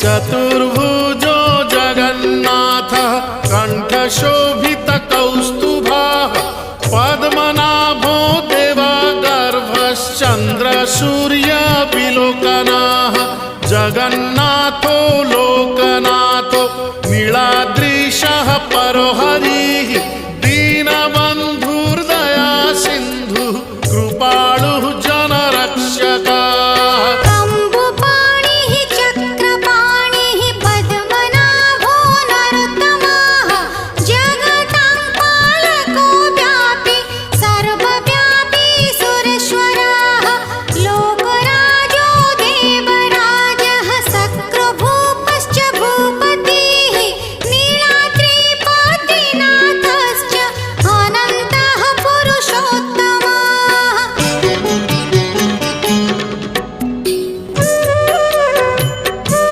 चतुर्भुजो जगन्नाथः कण्ठशोभितकौस्तुभः पद्मनाभो देवगर्भश्चन्द्रसूर्यविलोकनः जगन्नाथो लोकनाथो नीलाद्रीशः परो हरिः